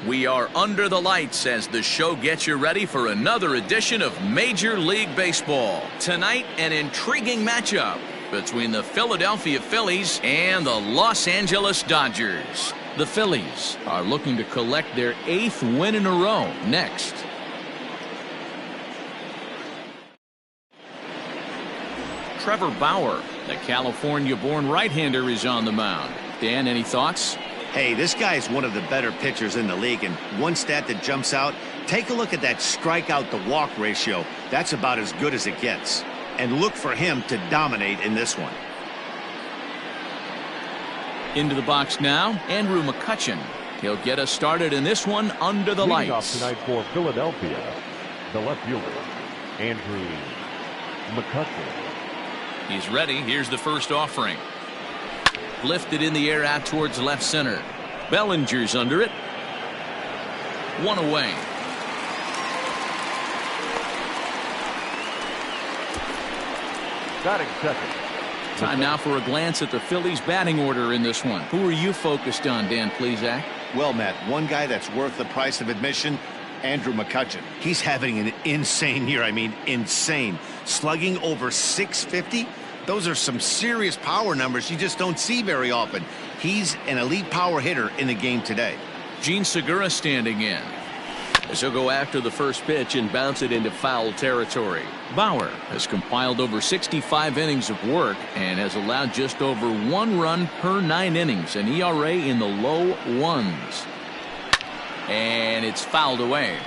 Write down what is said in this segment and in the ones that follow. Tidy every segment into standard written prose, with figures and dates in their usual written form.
We are under the lights as the show gets you ready for another edition of Major League Baseball. Tonight, an intriguing matchup between the Philadelphia Phillies and the Los Angeles Dodgers. The Phillies are looking to collect their 8th win in a row next. Trevor Bauer, the California-born right-hander, is on the mound. Dan, any thoughts? Hey, this guy is one of the better pitchers in the league, and one stat that jumps out, take a look at that strikeout to walk ratio. That's about as good as it gets. And look for him to dominate in this one. Into the box now, Andrew McCutchen. He'll get us started in this one under the lights. Off tonight for Philadelphia, the left fielder, Andrew McCutchen. He's ready. Here's the first offering. Lifted in the air out towards left center. Bellinger's under it. One away. Batting second. Time now for a glance at the Phillies batting order in this one. Who are you focused on, Dan Plesac? Well, Matt, one guy that's worth the price of admission, Andrew McCutchen. He's having an insane year. I mean, insane. Slugging over 650. Those are some serious power numbers you just don't see very often. He's an elite power hitter in the game today. Gene Segura standing in. As he'll go after the first pitch and bounce it into foul territory. Bauer has compiled over 65 innings of work and has allowed just over 1 run per 9 innings, an ERA in the low 1s. And it's fouled away.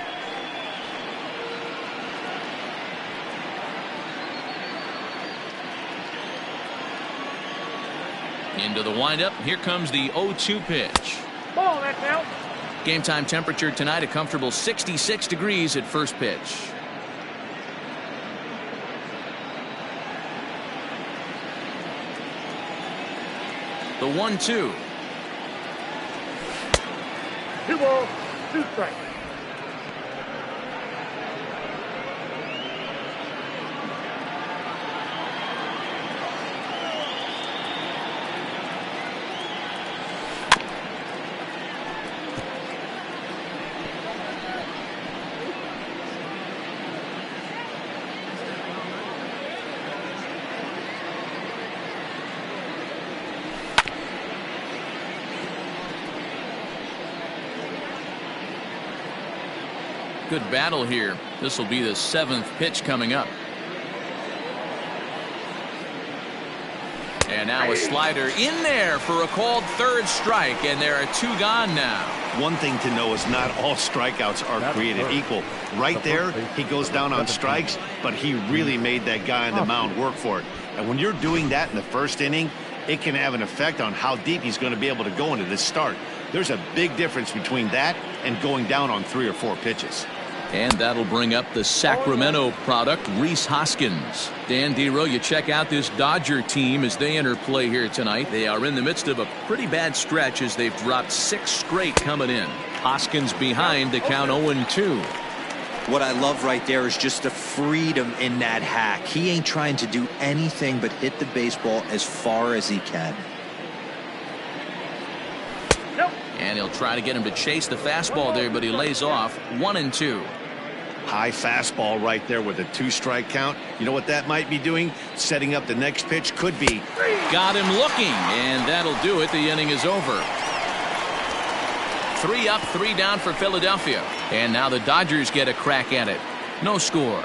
Into the windup. Here comes the 0-2 pitch. Ball, that's out. Game time temperature tonight, a comfortable 66 degrees at first pitch. The 1-2. 2 balls, 2 strikes. Good battle here. This will be the 7th pitch coming up. And now a slider in there for a called 3rd strike, and there are 2 gone now. One thing to know is not all strikeouts are created equal. Right there, he goes down on strikes, but he really made that guy on the mound work for it. And when you're doing that in the first inning, it can have an effect on how deep he's going to be able to go into this start. There's a big difference between that and going down on 3 or 4 pitches. And that'll bring up the Sacramento product, Rhys Hoskins. Dan Dero, you check out this Dodger team as they enter play here tonight. They are in the midst of a pretty bad stretch as they've dropped 6 straight coming in. Hoskins behind the count 0-2. What I love right there is just the freedom in that hack. He ain't trying to do anything but hit the baseball as far as he can. And he'll try to get him to chase the fastball there, but he lays off. 1-2. High fastball right there with a 2-strike count. You know what that might be doing? Setting up the next pitch. Could be. Got him looking, and that'll do it. The inning is over. 3 up, 3 down for Philadelphia. And now the Dodgers get a crack at it. No score.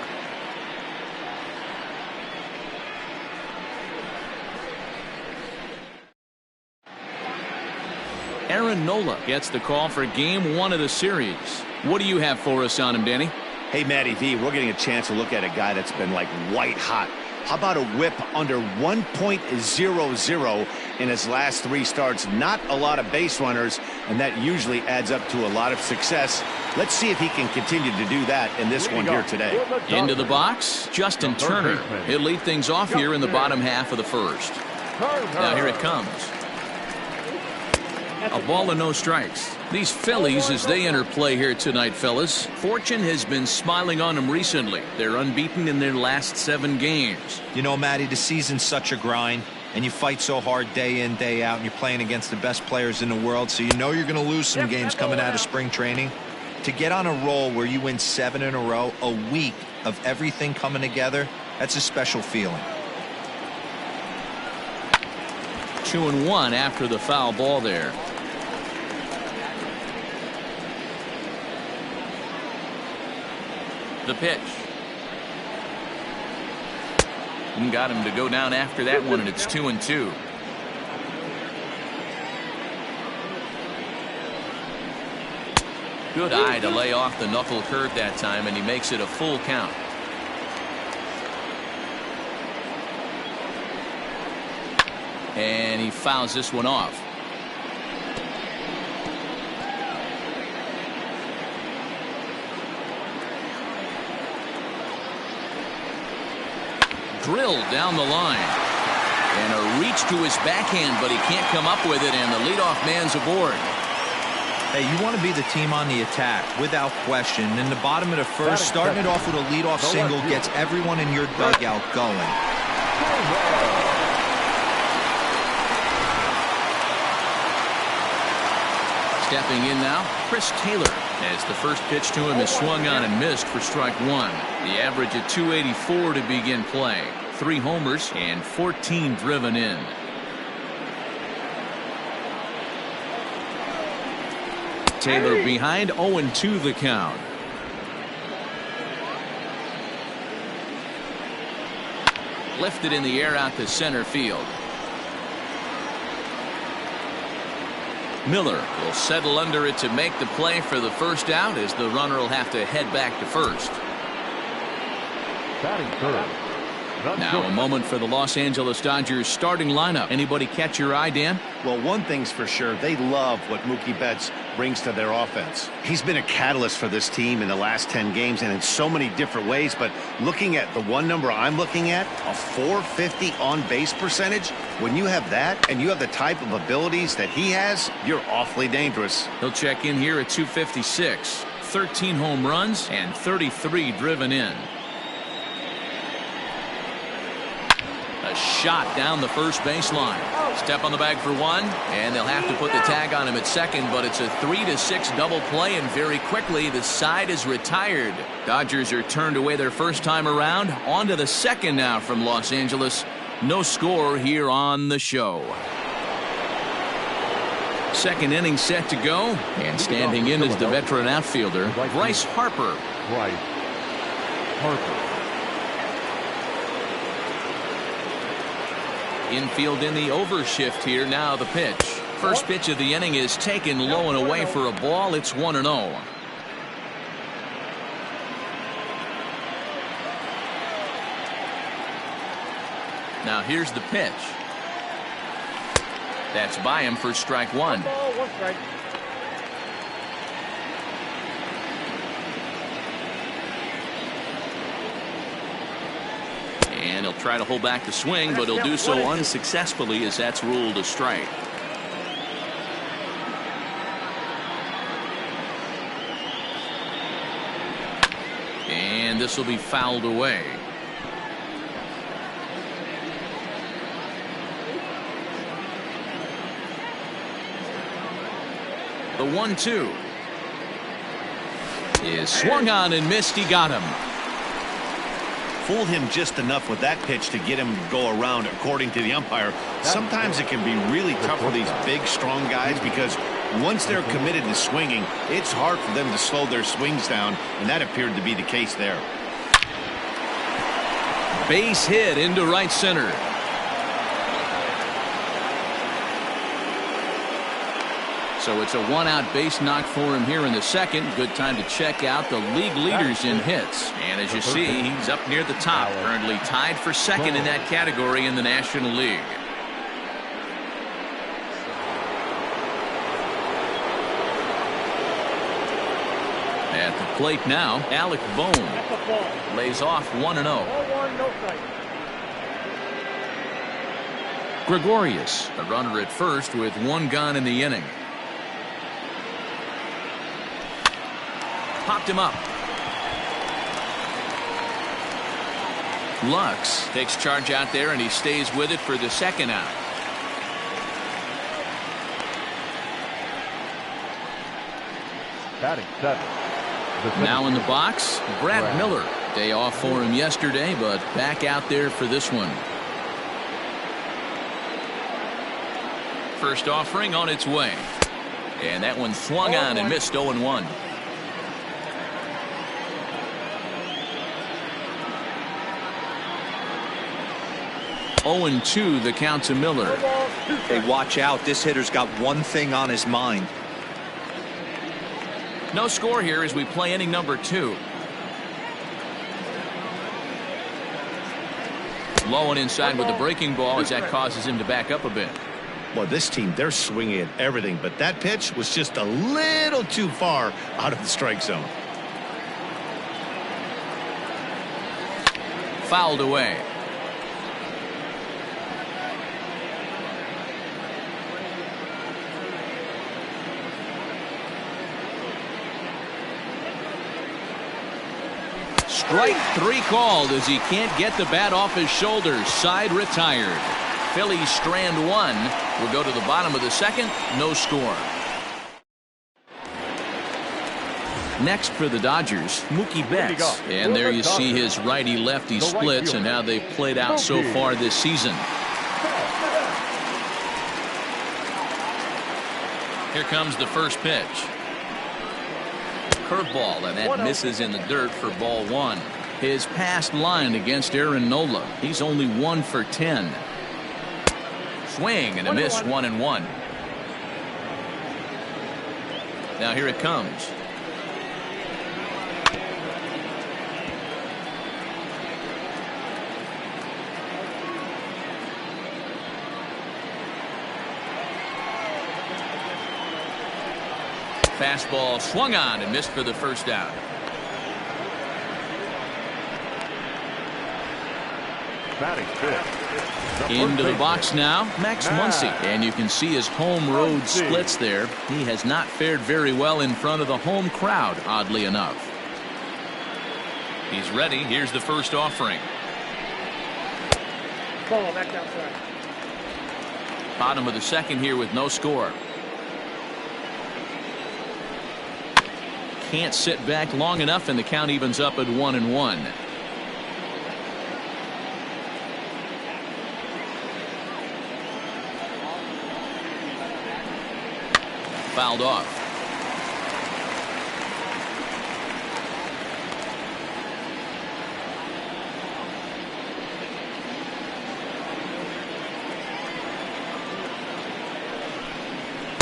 Aaron Nola gets the call for game 1 of the series. What do you have for us on him, Danny? Hey, Matty V, we're getting a chance to look at a guy that's been like white hot. How about a whip under 1.00 in his last 3 starts? Not a lot of base runners, and that usually adds up to a lot of success. Let's see if he can continue to do that in this one here today. Into the box, Justin Turner. He'll lead things off here in the bottom half of the first. Now here it comes. A ball and no strikes. These Phillies, as they enter play here tonight, fellas, fortune has been smiling on them recently. They're unbeaten in their last 7 games. You know, Matty, the season's such a grind. and you fight so hard day in, day out, and you're playing against the best players in the world, so you know you're going to lose some games coming out of spring training. To get on a roll where you win 7 in a row, a week of everything coming together, that's a special feeling. 2-1 after the foul ball there. The pitch. And got him to go down after that one, and it's 2-2. Good eye to lay off the knuckle curve that time, and he makes it a full count. And he fouls this one off. Drilled down the line. And a reach to his backhand, but he can't come up with it, and the leadoff man's aboard. Hey, you want to be the team on the attack, without question. In the bottom of the first, starting it off with a leadoff single gets everyone in your dugout going. Stepping in now, Chris Taylor, as the first pitch to him is swung on and missed for strike one. The average at 284 to begin play. 3 homers and 14 driven in. Taylor behind, 0-2 the count. Lifted in the air out to center field. Miller will settle under it to make the play for the first out, as the runner will have to head back to first. Batting third. Now a moment for the Los Angeles Dodgers starting lineup. Anybody catch your eye, Dan? Well, one thing's for sure, they love what Mookie Betts brings to their offense. He's been a catalyst for this team in the last 10 games and in so many different ways, but looking at the one number I'm looking at, a .450 on-base percentage, when you have that and you have the type of abilities that he has, you're awfully dangerous. He'll check in here at 256. 13 home runs and 33 driven in. A shot down the first baseline. Step on the bag for one, and they'll have to put the tag on him at second, but it's a 3-6 double play, and very quickly the side is retired. Dodgers are turned away their first time around. On to the second now from Los Angeles. No score here on the show. Second inning set to go, and standing in is the veteran outfielder, Bryce Harper. Bryce Harper. Infield in the overshift here. Now the pitch. First pitch of the inning is taken low and away for a ball. It's 1-0. Now here's the pitch. That's by him for strike one. And he'll try to hold back the swing, but he'll do so unsuccessfully, as that's ruled a strike. And this will be fouled away. The 1-2 is swung on and missed. He got him. Fooled him just enough with that pitch to get him to go around, according to the umpire. Sometimes it can be really tough for these big, strong guys, because once they're committed to swinging, it's hard for them to slow their swings down, and that appeared to be the case there. Base hit into right center. So it's a one-out base knock for him here in the second. Good time to check out the league leaders in hits. And as you see, he's up near the top, currently tied for second in that category in the National League. At the plate now, Alec Bohm lays off 1-0. Gregorius, a runner at first with one gone in the inning. Popped him up. Lux takes charge out there, and he stays with it for the second out. Batting seven. Now in the box, Brad Miller. Day off for him yesterday, but back out there for this one. First offering on its way. And that one swung on and missed 0-1. (0-2) the count to Miller. Hey, watch out. This hitter's got one thing on his mind. No score here as we play inning number 2. Low and inside with the breaking ball as that causes him to back up a bit. Well, this team, they're swinging at everything, but that pitch was just a little too far out of the strike zone. Fouled away. Strike 3 called as he can't get the bat off his shoulders. Side retired. Phillies strand 1. We'll go to the bottom of the second. No score. Next for the Dodgers, Mookie Betts. And there you see his righty-lefty splits and how they've played out so far this season. Here comes the first pitch. Curveball, and that misses in the dirt for ball 1. His past line against Aaron Nola. He's only 1 for 10. Swing and a miss, 1-1. Now here it comes. Fastball swung on and missed for the first out. Batting fifth. Into the box now, Max Muncy. And you can see his home road splits there. He has not fared very well in front of the home crowd, oddly enough. He's ready. Here's the first offering. Ball back outside. Bottom of the second here with no score. Can't sit back long enough, and the count evens up at 1-1. Fouled off.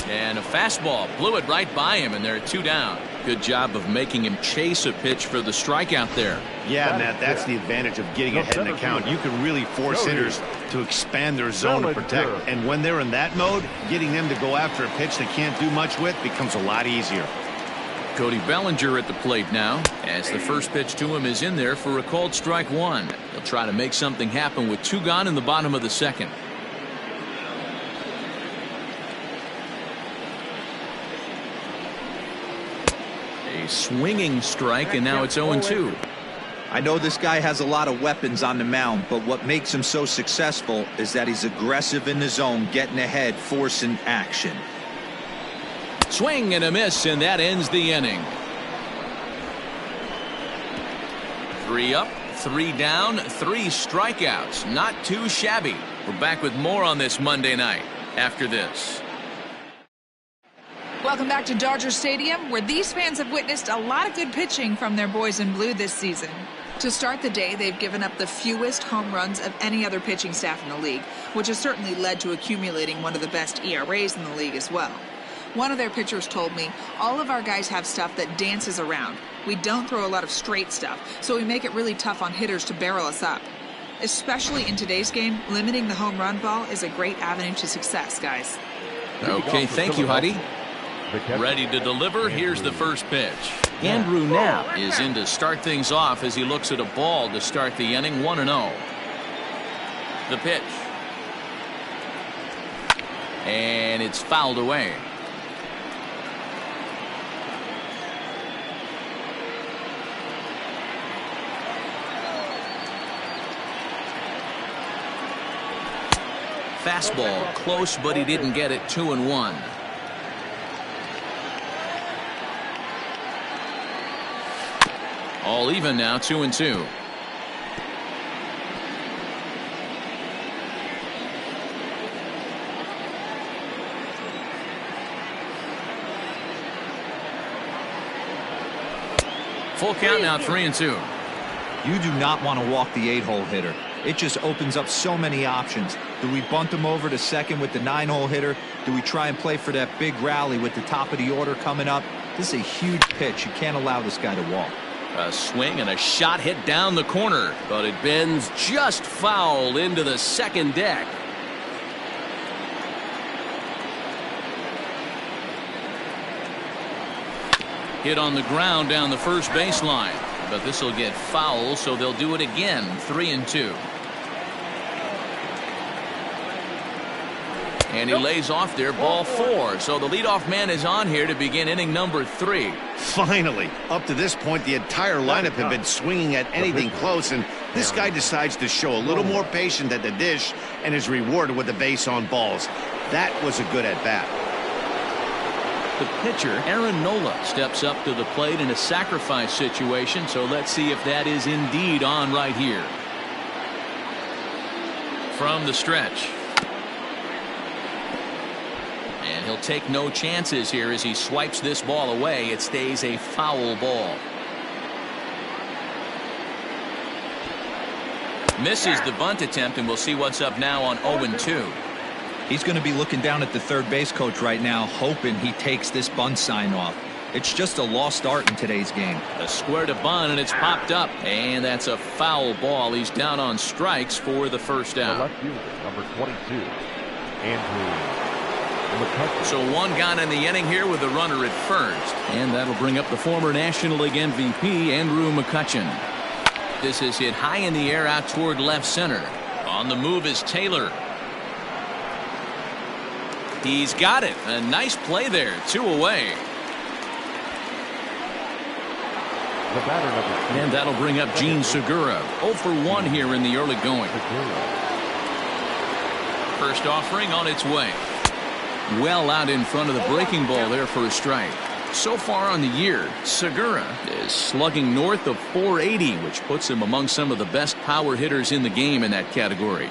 And a fastball blew it right by him, and they're 2 down. Good job of making him chase a pitch for the strikeout there. Yeah, Matt, that's the advantage of getting ahead in the count. You can really force hitters to expand their zone to protect. And when they're in that mode, getting them to go after a pitch they can't do much with becomes a lot easier. Cody Bellinger at the plate now, as the first pitch to him is in there for a called strike 1. He'll try to make something happen with 2 gone in the bottom of the second. A swinging strike, and now it's 0-2. I know this guy has a lot of weapons on the mound, but what makes him so successful is that he's aggressive in the zone, getting ahead, forcing action. Swing and a miss, and that ends the inning. 3 up, 3 down, 3 strikeouts. Not too shabby. We're back with more on this Monday night after this. Welcome back to Dodger Stadium, where these fans have witnessed a lot of good pitching from their boys in blue this season. To start the day, they've given up the fewest home runs of any other pitching staff in the league, which has certainly led to accumulating one of the best ERAs in the league as well. One of their pitchers told me, all of our guys have stuff that dances around. We don't throw a lot of straight stuff, so we make it really tough on hitters to barrel us up. Especially in today's game, limiting the home run ball is a great avenue to success, guys. Okay, thank you, Heidi. Ready to deliver. Here's the first pitch. Andrew now is in to start things off as he looks at a ball to start the inning. 1-0. The pitch. And it's fouled away. Fastball close, but he didn't get it. 2-1. All even now. 2-2. Full count now. 3-2. You do not want to walk the 8-hole hitter. It just opens up so many options. Do we bunt him over to second with the 9-hole hitter? Do we try and play for that big rally with the top of the order coming up? This is a huge pitch. You can't allow this guy to walk. A swing and a shot hit down the corner, but it bends just foul into the second deck. Hit on the ground down the first baseline, but this will get foul, so they'll do it again. 3-2. And he lays off there. Ball 4. So the leadoff man is on here to begin inning number 3. Finally, up to this point, the entire lineup had been swinging at anything close, and this guy decides to show a little more patience at the dish and is rewarded with a base on balls. That was a good at-bat. The pitcher, Aaron Nola, steps up to the plate in a sacrifice situation, so let's see if that is indeed on right here. From the stretch. And he'll take no chances here as he swipes this ball away. It stays a foul ball. Misses the bunt attempt, and we'll see what's up now on 0-2. He's going to be looking down at the third base coach right now, hoping he takes this bunt sign off. It's just a lost art in today's game. A square to bunt, and it's popped up. And that's a foul ball. He's down on strikes for the first out. The left fielder, number 22, Andrew. So one gone in the inning here with a runner at first. And that'll bring up the former National League MVP, Andrew McCutchen. This is hit high in the air out toward left center. On the move is Taylor. He's got it. A nice play there. 2 away. The batter number 2. And that'll bring up Gene Segura. 0 for 1 here in the early going. First offering on its way. Well out in front of the breaking ball there for a strike. So far on the year, Segura is slugging north of 480, which puts him among some of the best power hitters in the game in that category.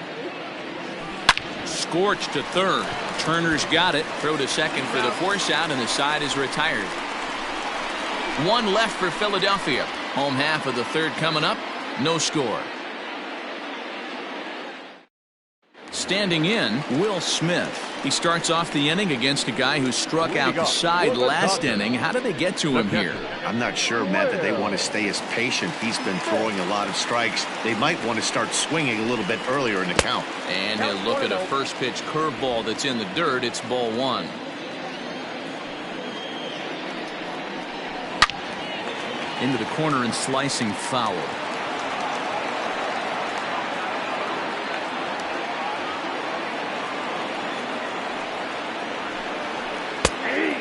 Scorched to third. Turner's got it. Throw to second for the force out, and the side is retired. 1 left for Philadelphia. Home half of the third coming up. No score. Standing in, Will Smith. He starts off the inning against a guy who struck out the side last inning. How did they get to him here? I'm not sure, Matt, that they want to stay as patient. He's been throwing a lot of strikes. They might want to start swinging a little bit earlier in the count. And he'll look at a first pitch curveball that's in the dirt. It's ball 1. Into the corner and slicing foul.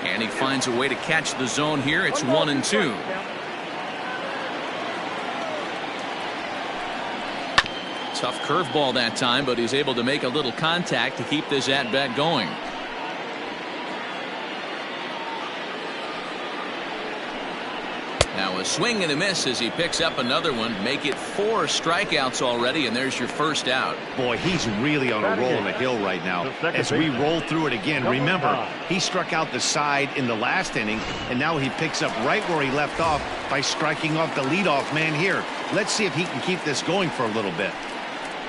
And he finds a way to catch the zone here. It's 1-2. Tough curveball that time, but he's able to make a little contact to keep this at-bat going. Now a swing and a miss as he picks up another one. Make it 4 strikeouts already, and there's your first out. Boy, he's really on a roll on the hill right now. As we roll through it again, remember, he struck out the side in the last inning, and now he picks up right where he left off by striking off the leadoff man here. Let's see if he can keep this going for a little bit.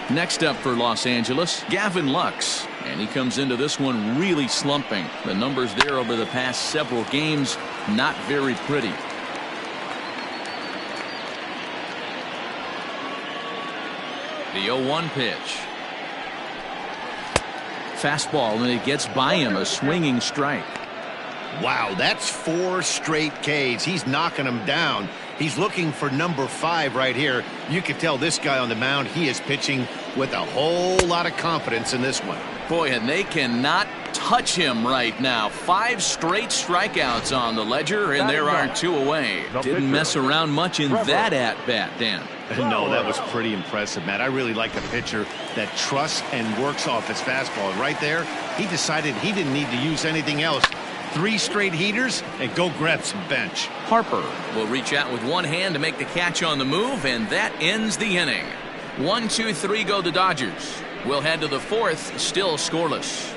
Next up for Los Angeles, Gavin Lux. And he comes into this one really slumping. The numbers there over the past several games, not very pretty. The 0-1 pitch. Fastball, and it gets by him. A swinging strike. Wow, that's 4 straight Ks. He's knocking them down. He's looking for number 5 right here. You can tell this guy on the mound, he is pitching with a whole lot of confidence in this one. Boy, and they cannot touch him right now. 5 straight strikeouts on the ledger, and there are 2 away. Didn't mess around much in that at-bat, Dan. No, that was pretty impressive, Matt. I really like a pitcher that trusts and works off his fastball. And right there, he decided he didn't need to use anything else. 3 straight heaters and go grab some bench. Harper will reach out with one hand to make the catch on the move, and that ends the inning. 1, 2, 3 go the Dodgers. We'll head to the 4th, still scoreless.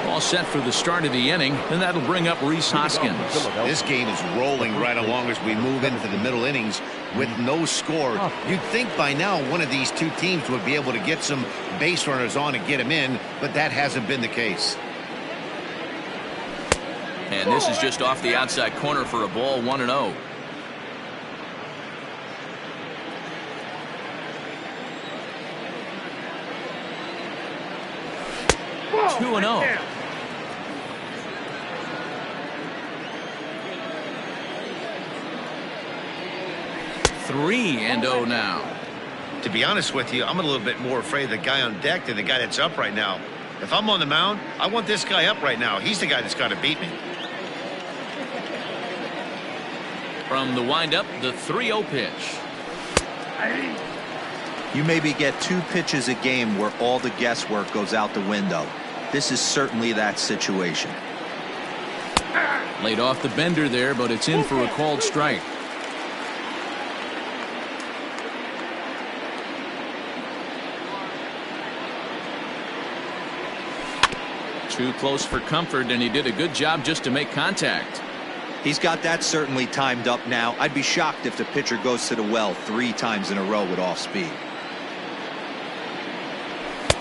All set for the start of the inning, and that'll bring up Rhys Hoskins. This game is rolling right along as we move into the middle innings with no score. You'd think by now one of these two teams would be able to get some base runners on and get them in, but that hasn't been the case. And this is just off the outside corner for a ball, 1-0. Two and 0. Three and 0 now. To be honest with you, I'm a little bit more afraid of the guy on deck than the guy that's up right now. If I'm on the mound, I want this guy up right now. He's the guy that's got to beat me. From the windup, the 3-0 pitch. You maybe get 2 pitches a game where all the guesswork goes out the window. This is certainly that situation. Laid off the bender there, but it's in for a called strike. Too close for comfort, and he did a good job just to make contact. He's got that certainly timed up now. I'd be shocked if the pitcher goes to the well 3 times in a row with off speed.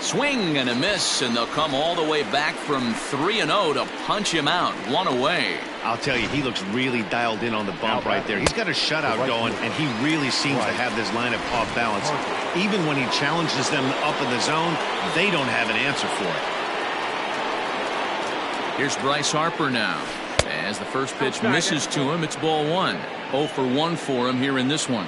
Swing and a miss, and they'll come all the way back from 3-0 to punch him out. 1 away. I'll tell you, he looks really dialed in on the bump right there. He's got a shutout going, and he really seems to have this lineup off balance. Even when he challenges them up in the zone, they don't have an answer for it. Here's Bryce Harper now. As the first pitch misses to him, it's ball 1. 0 for 1 for him here in this one.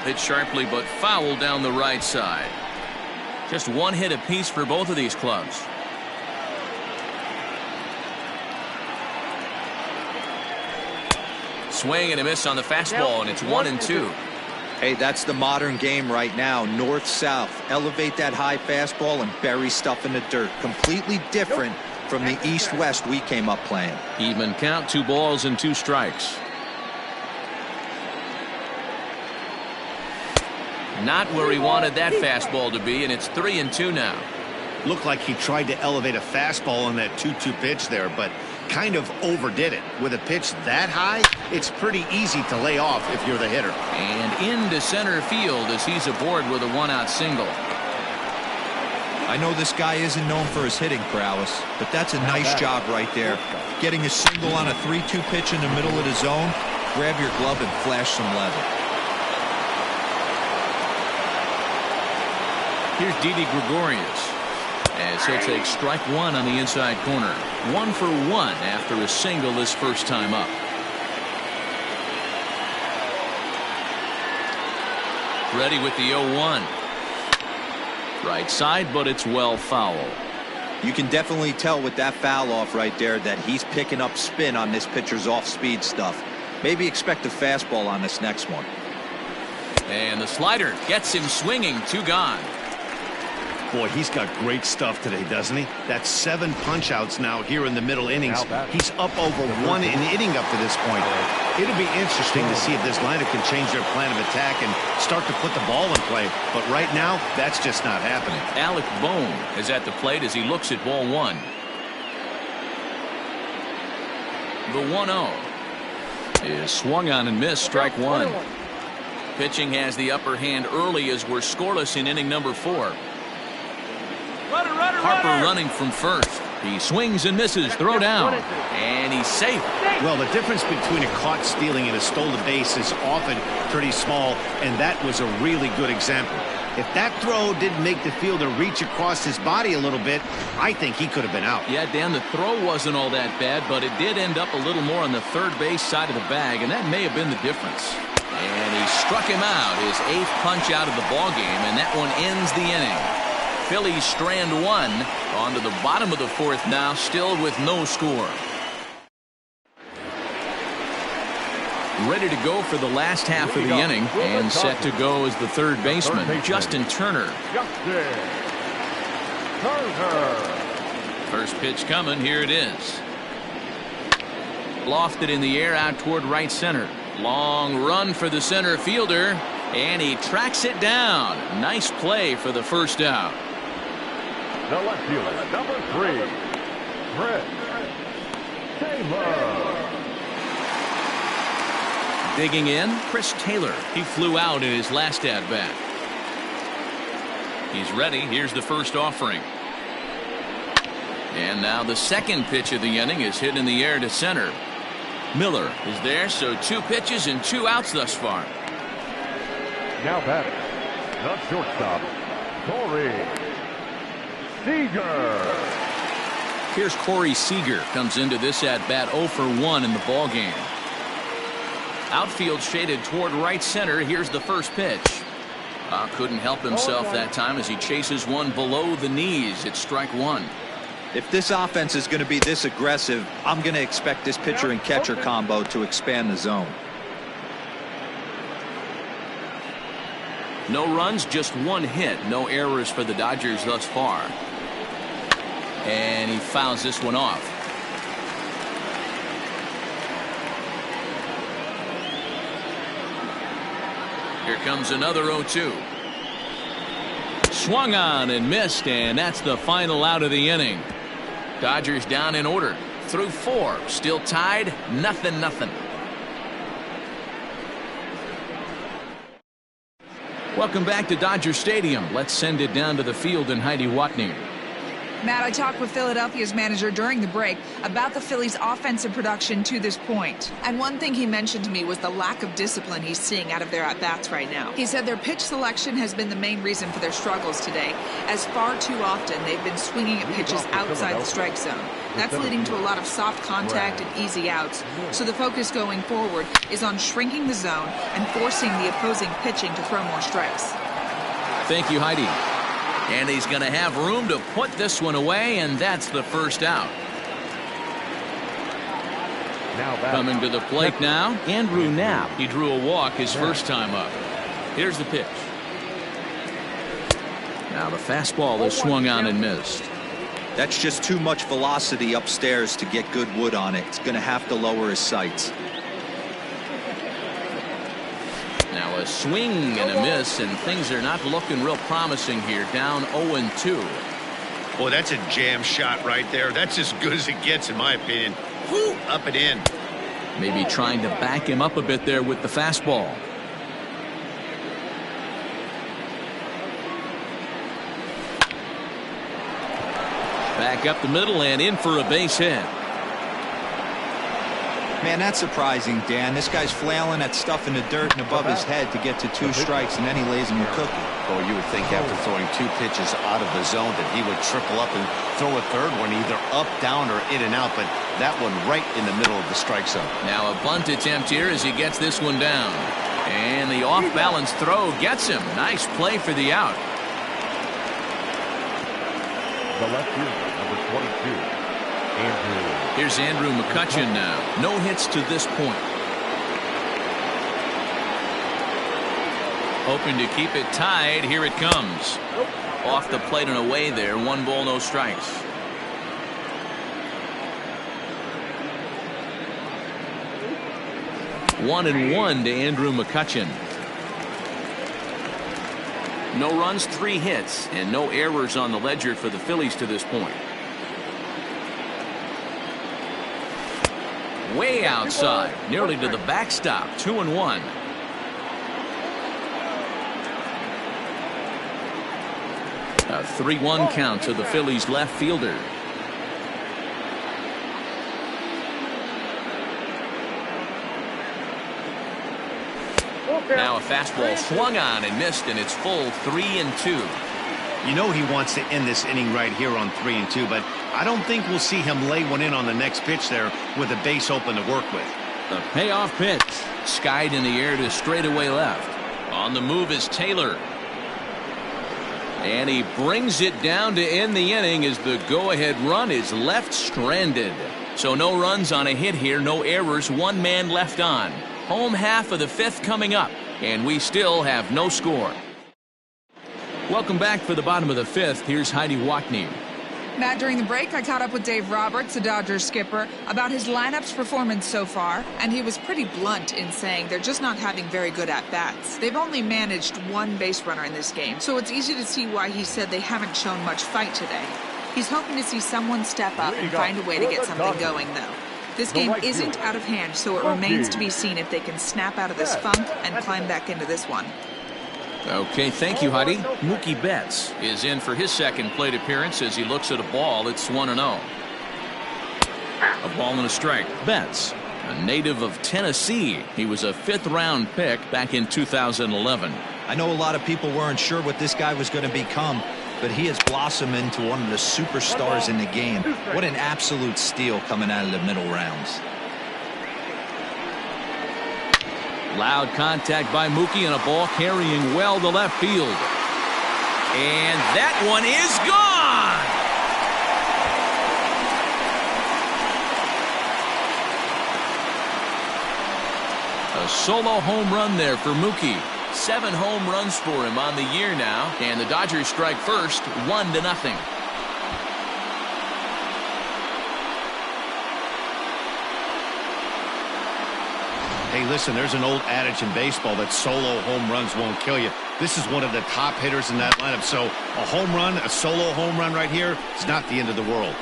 Hit sharply but foul down the right side. Just 1 hit apiece for both of these clubs. Swing and a miss on the fastball, and it's 1-2. Hey, that's the modern game right now. North-south. Elevate that high fastball and bury stuff in the dirt. Completely different from the east-west we came up playing. Even count, 2 balls and 2 strikes. Not where he wanted that fastball to be, and it's 3-2 now. Looked like he tried to elevate a fastball on that 2-2 pitch there, but kind of overdid it. With a pitch that high, it's pretty easy to lay off if you're the hitter. And into center field as he's aboard with a 1-out single. I know this guy isn't known for his hitting prowess, but that's a nice job right there. Getting a single on a 3-2 pitch in the middle of the zone, grab your glove and flash some leather. Here's Didi Gregorius as he'll take strike 1 on the inside corner. 1 for 1 after a single his first time up. Ready with the 0-1. Right side, but it's well foul. You can definitely tell with that foul off right there that he's picking up spin on this pitcher's off-speed stuff. Maybe expect a fastball on this next one. And the slider gets him swinging. 2 gone. Boy, he's got great stuff today, doesn't he? That's 7 punch-outs now here in the middle innings. He's up over 1 an inning up to this point. It'll be interesting to see if this lineup can change their plan of attack and start to put the ball in play. But right now, that's just not happening. Alec Bohm is at the plate as he looks at ball 1. The 1-0 is swung on and missed, strike 1. Pitching has the upper hand early as we're scoreless in inning number 4. Harper running from first. He swings and misses. Throw down. And he's safe. Well, the difference between a caught stealing and a stolen base is often pretty small, and that was a really good example. If that throw didn't make the fielder reach across his body a little bit, I think he could have been out. Yeah, Dan, the throw wasn't all that bad, but it did end up a little more on the third base side of the bag, and that may have been the difference. And he struck him out, his 8th punch out of the ball game, and that one ends the inning. Phillies strand one. On to the bottom of the fourth now, still with no score. Ready to go for the last half of the inning, and set to go as the third baseman, Justin Turner. First pitch coming. Here it is. Lofted in the air out toward right center. Long run for the center fielder, and he tracks it down. Nice play for the first out. The left fielder, number 3, Chris Taylor. Digging in, Chris Taylor. He flew out in his last at-bat. He's ready. Here's the first offering. And now the second pitch of the inning is hit in the air to center. Miller is there, so 2 pitches and 2 outs thus far. Now batting, the shortstop, Corey Seager. Here's Corey Seager. Comes into this at-bat 0 for 1 in the ballgame. Outfield shaded toward right center. Here's the first pitch. Couldn't help himself that time as he chases one below the knees. It's strike 1. If this offense is going to be this aggressive, I'm going to expect this pitcher and catcher combo to expand the zone. No runs, just 1 hit. No errors for the Dodgers thus far. And he fouls this one off. Here comes another 0-2. Swung on and missed, and that's the final out of the inning. Dodgers down in order through 4. Still tied, 0-0. Welcome back to Dodger Stadium. Let's send it down to the field and Heidi Watney. Matt, I talked with Philadelphia's manager during the break about the Phillies' offensive production to this point. And one thing he mentioned to me was the lack of discipline he's seeing out of their at-bats right now. He said their pitch selection has been the main reason for their struggles today, as far too often they've been swinging at pitches outside the strike zone. That's leading to a lot of soft contact and easy outs. So the focus going forward is on shrinking the zone and forcing the opposing pitching to throw more strikes. Thank you, Heidi. And he's going to have room to put this one away, and that's the first out. Coming to the plate now, Andrew Knapp. He drew a walk his first time up. Here's the pitch. Now the fastball is swung on and missed. That's just too much velocity upstairs to get good wood on it. It's going to have to lower his sights. Now a swing and a miss, and things are not looking real promising here. Down 0-2. Boy, that's a jam shot right there. That's as good as it gets, in my opinion. Woo, up and in. Maybe trying to back him up a bit there with the fastball. Back up the middle and in for a base hit. Man, that's surprising, Dan. This guy's flailing at stuff in the dirt and above his head to get to 2 strikes, and then he lays him a cookie. Oh, you would think after throwing 2 pitches out of the zone that he would triple up and throw a third one, either up, down, or in and out, but that one right in the middle of the strike zone. Now a bunt attempt here as he gets this one down. And the off-balance throw gets him. Nice play for the out. The left fielder, number 22. Here's Andrew McCutchen now. No hits to this point. Hoping to keep it tied. Here it comes. Off the plate and away there. 1 ball, no strikes. One and 1 to Andrew McCutchen. No runs, 3 hits, and no errors on the ledger for the Phillies to this point. Way outside, nearly to the backstop. 2-1. A 3-1 count to the Phillies left fielder. Now a fastball swung on and missed, and it's full 3-2. You know he wants to end this inning right here on 3-2, but I don't think we'll see him lay one in on the next pitch there with a base open to work with. The payoff pitch. Skied in the air to straightaway left. On the move is Taylor. And he brings it down to end the inning as the go-ahead run is left stranded. So no runs on a hit here, no errors, one man left on. Home half of the fifth coming up, and we still have no score. Welcome back for the bottom of the fifth. Here's Heidi Wackney. Matt, during the break, I caught up with Dave Roberts, the Dodgers skipper, about his lineup's performance so far, and he was pretty blunt in saying they're just not having very good at-bats. They've only managed one base runner in this game, so it's easy to see why he said they haven't shown much fight today. He's hoping to see someone step up and find a way to get something going, though. This game isn't out of hand, so it remains to be seen if they can snap out of this funk and climb back into this one. Okay, thank you, Heidi. Mookie Betts is in for his second plate appearance as he looks at a ball. It's 1-0. A ball and a strike. Betts, a native of Tennessee. He was a fifth-round pick back in 2011. I know a lot of people weren't sure what this guy was going to become, but he has blossomed into one of the superstars in the game. What an absolute steal coming out of the middle rounds. Loud contact by Mookie and a ball carrying well to left field. And that one is gone! A solo home run there for Mookie. 7 home runs for him on the year now. And the Dodgers strike first, 1-0. Hey, listen, there's an old adage in baseball that solo home runs won't kill you. This is one of the top hitters in that lineup. So a home run, a solo home run right here is not the end of the world.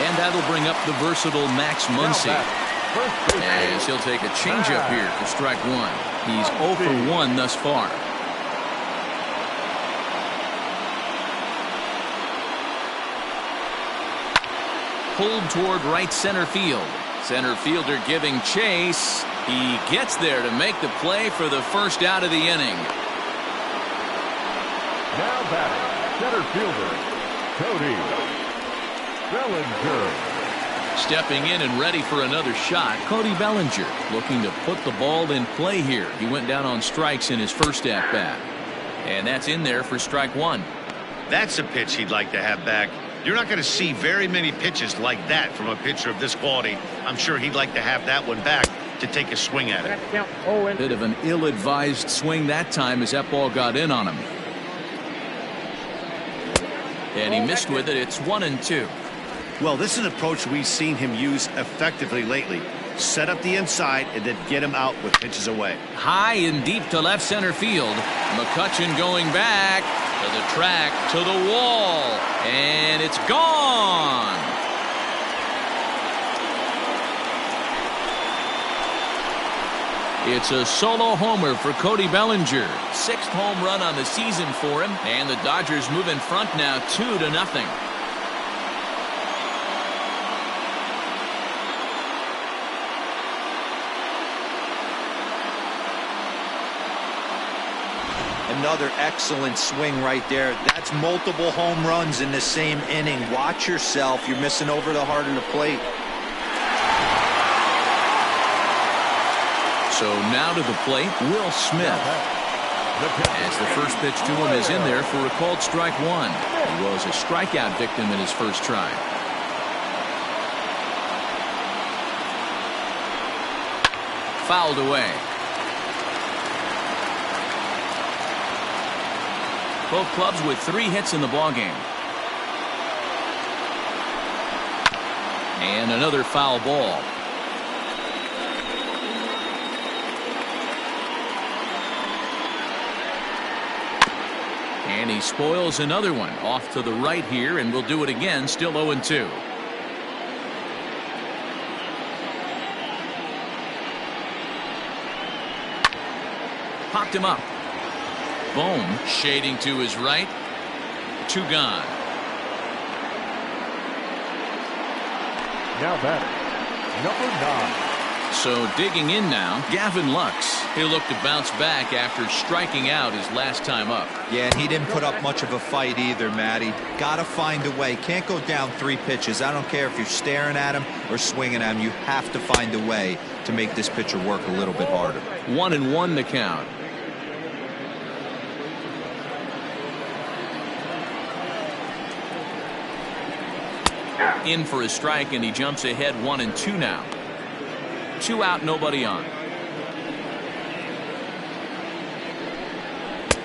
And that'll bring up the versatile Max Muncy, as he'll take a changeup here for strike one. He's 0 for 1 thus far. Pulled toward right center field. Center fielder giving chase. He gets there to make the play for the first out of the inning. Now batting, center fielder, Cody Bellinger. Stepping in and ready for another shot, Cody Bellinger looking to put the ball in play here. He went down on strikes in his first at-bat. And that's in there for strike one. That's a pitch he'd like to have back. You're not going to see very many pitches like that from a pitcher of this quality. I'm sure he'd like to have that one back to take a swing at it. Bit of an ill-advised swing that time as that ball got in on him. And he missed with it. It's 1-2. Well, this is an approach we've seen him use effectively lately. Set up the inside and then get him out with pitches away. High and deep to left center field. McCutchen going back to the track, to the wall, and it's gone. It's a solo homer for Cody Bellinger. 6th home run on the season for him, and the Dodgers move in front now 2-0. Another excellent swing right there. That's multiple home runs in the same inning. Watch yourself. You're missing over the heart of the plate. So now to the plate, Will Smith. As the first pitch to him is in there for a called strike one. He was a strikeout victim in his first try. Fouled away. Both clubs with 3 hits in the ballgame. And another foul ball. And he spoils another one off to the right here, and we'll do it again. Still 0-2. Popped him up. Bohm shading to his right. 2 gone. Now batting, number 9, So digging in now, Gavin Lux. He'll look to bounce back after striking out his last time up. Yeah, and he didn't put up much of a fight either, Matty. Gotta find a way. Can't go down 3 pitches. I don't care if you're staring at him or swinging at him. You have to find a way to make this pitcher work a little bit harder. 1-1 the count. In for a strike, and he jumps ahead 1-2 now. 2 out, nobody on.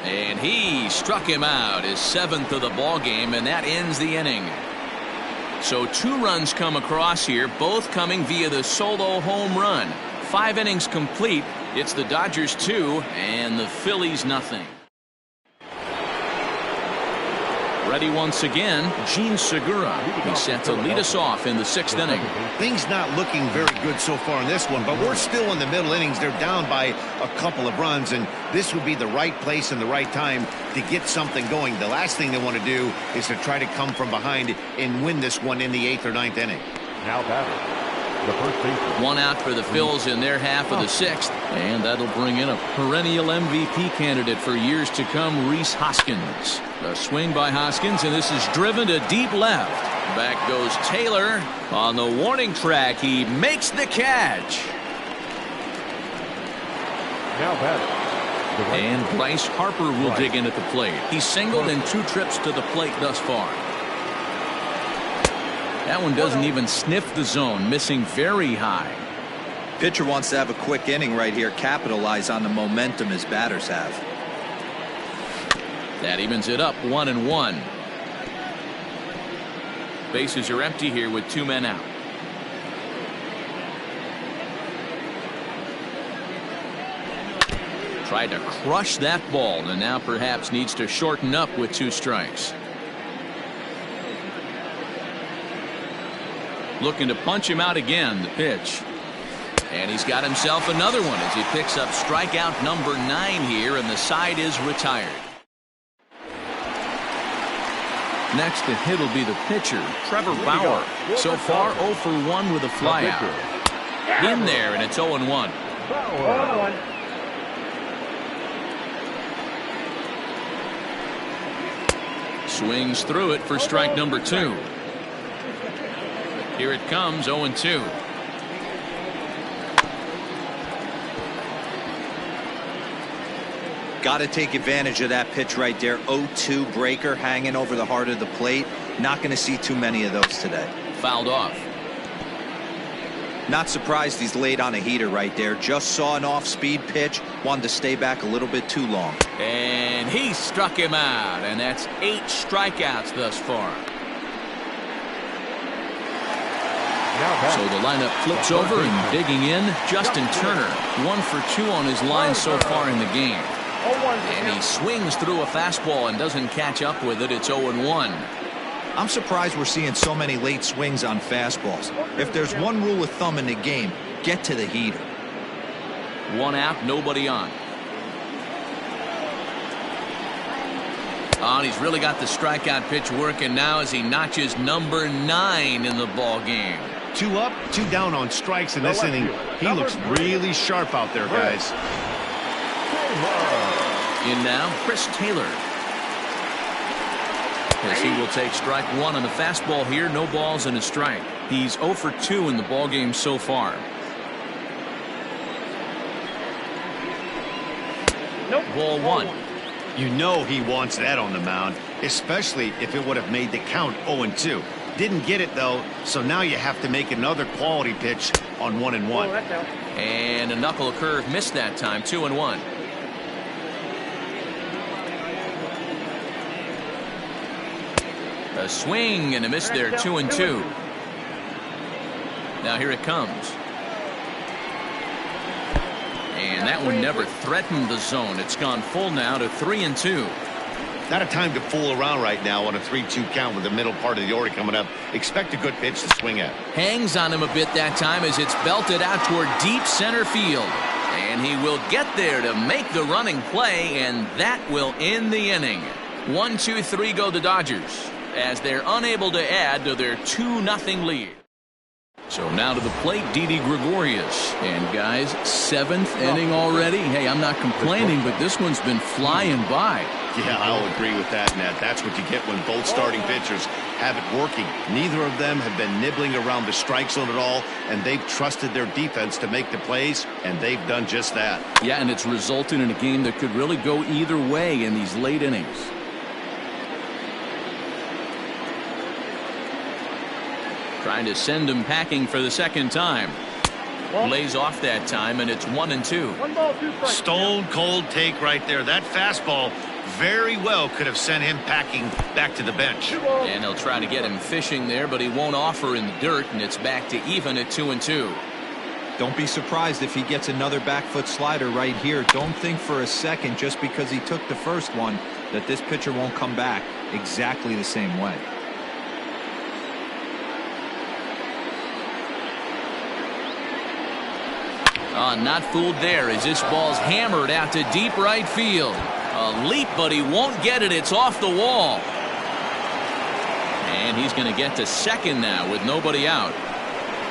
And he struck him out, his 7th of the ball game, and that ends the inning. So 2 runs come across here, both coming via the solo home run. 5 innings complete. It's the Dodgers 2 and the Phillies nothing. Ready once again, Gene Segura. He's set to lead us off in the 6th inning. Things not looking very good so far in this one, but we're still in the middle innings. They're down by a couple of runs, and this would be the right place and the right time to get something going. The last thing they want to do is to try to come from behind and win this one in the 8th or 9th inning. Now batter, the first baseman. 1 out for the Phils in their half of the 6th, and that'll bring in a perennial MVP candidate for years to come, Rhys Hoskins. A swing by Hoskins, and this is driven to deep left. Back goes Taylor on the warning track. He makes the catch. Now batter, the right And Bryce Harper will dig in at the plate. He's singled in 2 trips to the plate thus far. That one doesn't even sniff the zone, missing very high. Pitcher wants to have a quick inning right here, capitalize on the momentum his batters have. That evens it up 1-1. Bases are empty here with 2 men out. Tried to crush that ball, and now perhaps needs to shorten up with 2 strikes. Looking to punch him out again, the pitch. And he's got himself another one as he picks up strikeout number 9 here, and the side is retired. Next to hit will be the pitcher, Trevor Bauer. So far 0 for 1 with a flyout. In there, and it's 0-1. Swings through it for strike number 2. Here it comes, 0-2. Got to take advantage of that pitch right there. 0-2 breaker hanging over the heart of the plate. Not going to see too many of those today. Fouled off. Not surprised he's laid on a heater right there. Just saw an off-speed pitch. Wanted to stay back a little bit too long. And he struck him out, and that's 8 strikeouts thus far. So the lineup flips over, and digging in, Justin Turner. 1 for 2 on his line so far in the game. And he swings through a fastball and doesn't catch up with it. It's 0-1. I'm surprised we're seeing so many late swings on fastballs. If there's one rule of thumb in the game, get to the heater. 1 out, nobody on. Oh, and he's really got the strikeout pitch working now as he notches number 9 in the ball game. 2 up, 2 down on strikes in this inning. He looks really sharp out there, guys. In now, Chris Taylor. As he will take strike 1 on the fastball here. No balls and a strike. He's 0 for 2 in the ball game so far. Ball 1. You know he wants that on the mound, especially if it would have made the count 0-2. Didn't get it, though, so now you have to make another quality pitch on 1-1. And a knuckle curve missed that time. 2-1. A swing and a miss there. 2-2. Now here it comes. And that one never threatened the zone. It's gone full now to 3-2. Not a time to fool around right now on a 3-2 count with the middle part of the order coming up. Expect a good pitch to swing at. Hangs on him a bit that time as it's belted out toward deep center field. And he will get there to make the running play, and that will end the inning. 1-2-3 go the Dodgers as they're unable to add to their 2-0 lead. So now to the plate, Didi Gregorius. And guys, 7th inning already. Hey, I'm not complaining, but this one's been flying by. Yeah, I'll agree with that, Nat. That's what you get when both starting pitchers have it working. Neither of them have been nibbling around the strike zone at all, and they've trusted their defense to make the plays, and they've done just that. Yeah, and it's resulted in a game that could really go either way in these late innings. Trying to send him packing for the second time. Lays off that time, and it's 1-2. Stone cold take right there. That fastball very well could have sent him packing back to the bench. And he'll try to get him fishing there, but he won't offer in the dirt, and it's back to even at 2-2. Don't be surprised if he gets another back foot slider right here. Don't think for a second, just because he took the first one, that this pitcher won't come back exactly the same way. Not fooled there as this ball's hammered out to deep right field. A leap, but he won't get it. It's off the wall. And he's going to get to second now with nobody out.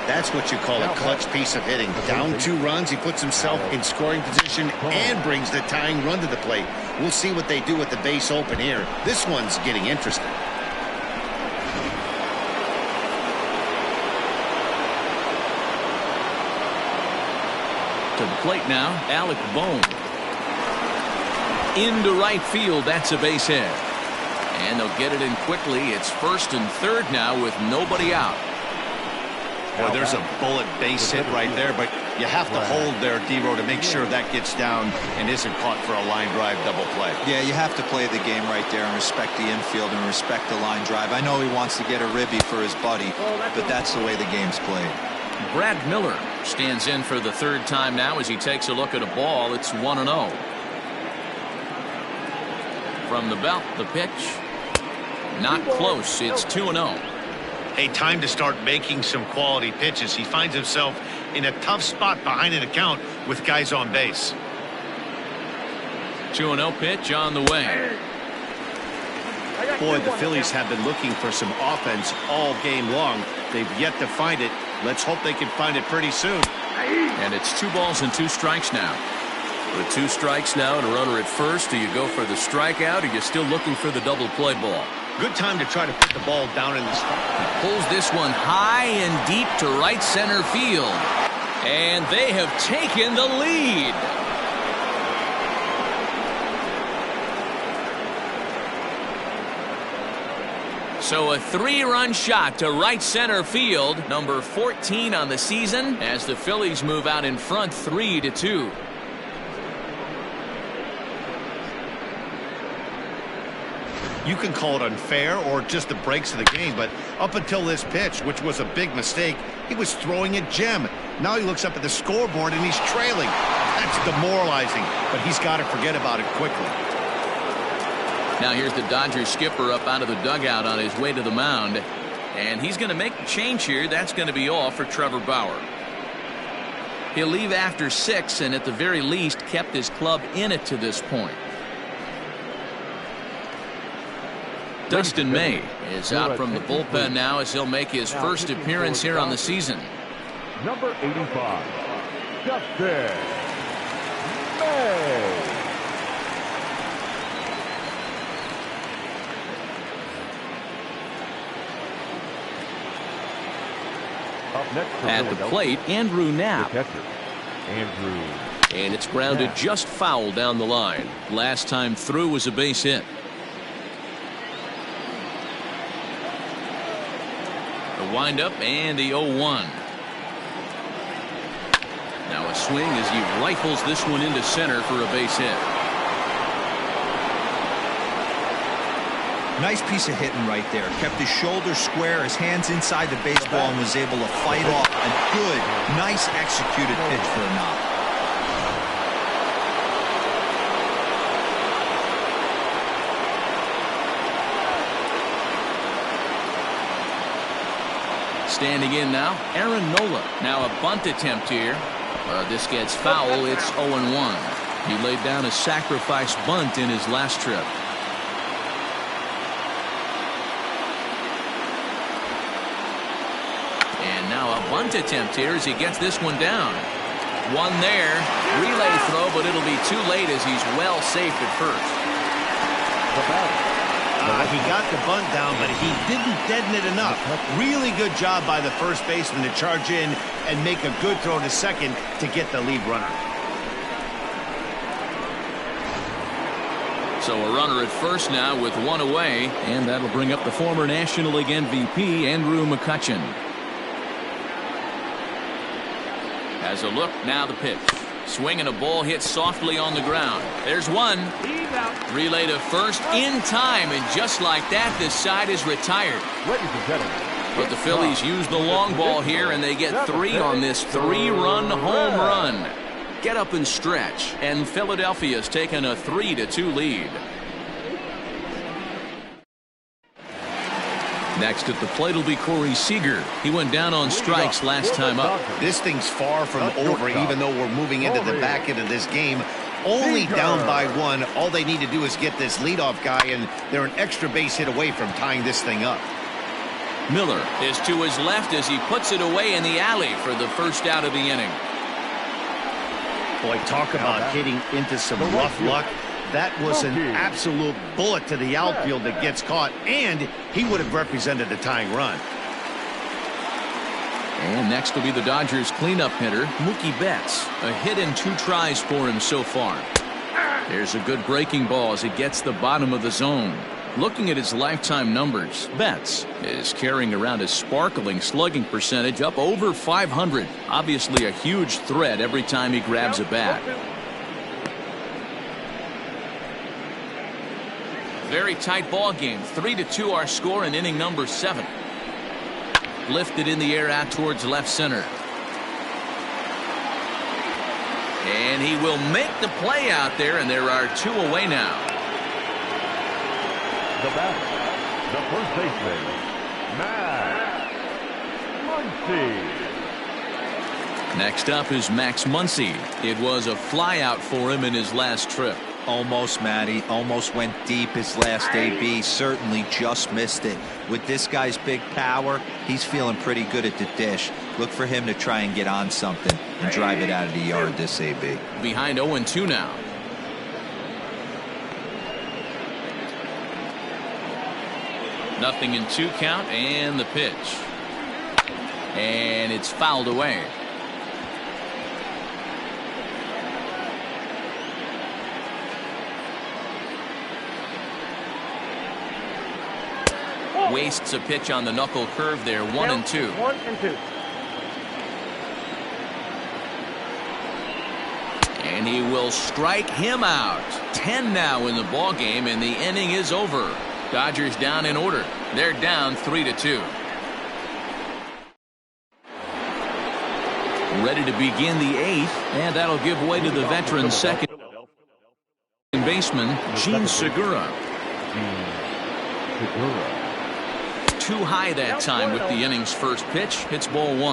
That's what you call a clutch piece of hitting. Down 2 runs, he puts himself in scoring position and brings the tying run to the plate. We'll see what they do with the base open here. This one's getting interesting. To the plate now, Alec Bohm. Into right field, that's a base hit. And they'll get it in quickly. It's 1st and 3rd now with nobody out. Boy, there's a bullet base hit right there, but you have to hold there, D-Row, to make sure that gets down and isn't caught for a line drive double play. Yeah, you have to play the game right there and respect the infield and respect the line drive. I know he wants to get a ribby for his buddy, but that's the way the game's played. Brad Miller stands in for the 3rd time now as he takes a look at a ball. It's 1-0. From the belt, the pitch. Not close. It's 2-0. Hey, time to start making some quality pitches. He finds himself in a tough spot behind an account with guys on base. 2-0 pitch on the way. Boy, the Phillies have been looking for some offense all game long. They've yet to find it. Let's hope they can find it pretty soon. And it's 2 balls and 2 strikes now. With 2 strikes now and a runner at first, do you go for the strikeout, or are you still looking for the double play ball? Good time to try to put the ball down in the spot. He pulls this one high and deep to right center field. And they have taken the lead. So a 3-run shot to right center field, number 14 on the season, as the Phillies move out in front 3-2. You can call it unfair or just the breaks of the game, but up until this pitch, which was a big mistake, he was throwing a gem. Now he looks up at the scoreboard and he's trailing. That's demoralizing, but he's got to forget about it quickly. Now here's the Dodgers skipper up out of the dugout on his way to the mound, and he's going to make a change here. That's going to be all for Trevor Bauer. He'll leave after 6, and at the very least kept his club in it to this point. Dustin May is out from the bullpen now as he'll make his first appearance here on the season. Number 85, Dustin May. At the plate, Andrew Knapp. And it's grounded just foul down the line. Last time through was a base hit. The windup and the 0-1. Now a swing as he rifles this one into center for a base hit. Nice piece of hitting right there. Kept his shoulders square, his hands inside the baseball, and was able to fight off a good, nice executed pitch for a knock. Standing in now, Aaron Nola. Now a bunt attempt here. This gets foul. It's 0-1. He laid down a sacrifice bunt in his last trip. And now a bunt attempt here as he gets this one down. One there. Relay throw, but it'll be too late as he's well safe at first. He got the bunt down, but he didn't deaden it enough. Really good job by the first baseman to charge in and make a good throw to second to get the lead runner. So a runner at first now with one away, and that'll bring up the former National League MVP, Andrew McCutchen. Has a look, now the pitch. Swinging a ball hit softly on the ground. There's one. Relay to first in time, and just like that, this side is retired. Ladies and gentlemen. But the Phillies use the long ball here, and they get 3 on this 3-run home run. Get up and stretch, and Philadelphia's taken a 3-2 lead. Next at the plate will be Corey Seager. He went down on strikes last time up. This thing's far from over, even though we're moving into the back end of this game. Only down by 1. All they need to do is get this leadoff guy, and they're an extra base hit away from tying this thing up. Miller is to his left as he puts it away in the alley for the first out of the inning. Boy, talk about hitting into some rough luck. That was an absolute bullet to the outfield that gets caught, and he would have represented the tying run. And next will be the Dodgers cleanup hitter, Mookie Betts. A hit in 2 tries for him so far. There's a good breaking ball as it gets the bottom of the zone. Looking at his lifetime numbers, Betts is carrying around a sparkling slugging percentage up over 500. Obviously a huge threat every time he grabs a bat. Very tight ball game. 3-2 our score in inning number 7. Lifted in the air out towards left center. And he will make the play out there, and there are 2 away now. The batter, the first baseman, Max Muncy. Next up is Max Muncy. It was a flyout for him in his last trip. Almost, Matty. Almost went deep his last AB. Certainly just missed it. With this guy's big power, he's feeling pretty good at the dish. Look for him to try and get on something and drive it out of the yard this AB. Behind 0-2 now. Nothing in 2 count, and the pitch. And it's fouled away. Wastes a pitch on the knuckle curve there. 1-2. 1-2. And he will strike him out. 10 now in the ball game, and the inning is over. Dodgers down in order. They're down 3-2. Ready to begin the 8th, and that'll give way to the veteran second baseman, Gene Segura. Too high that time with the inning's first pitch. It's ball 1.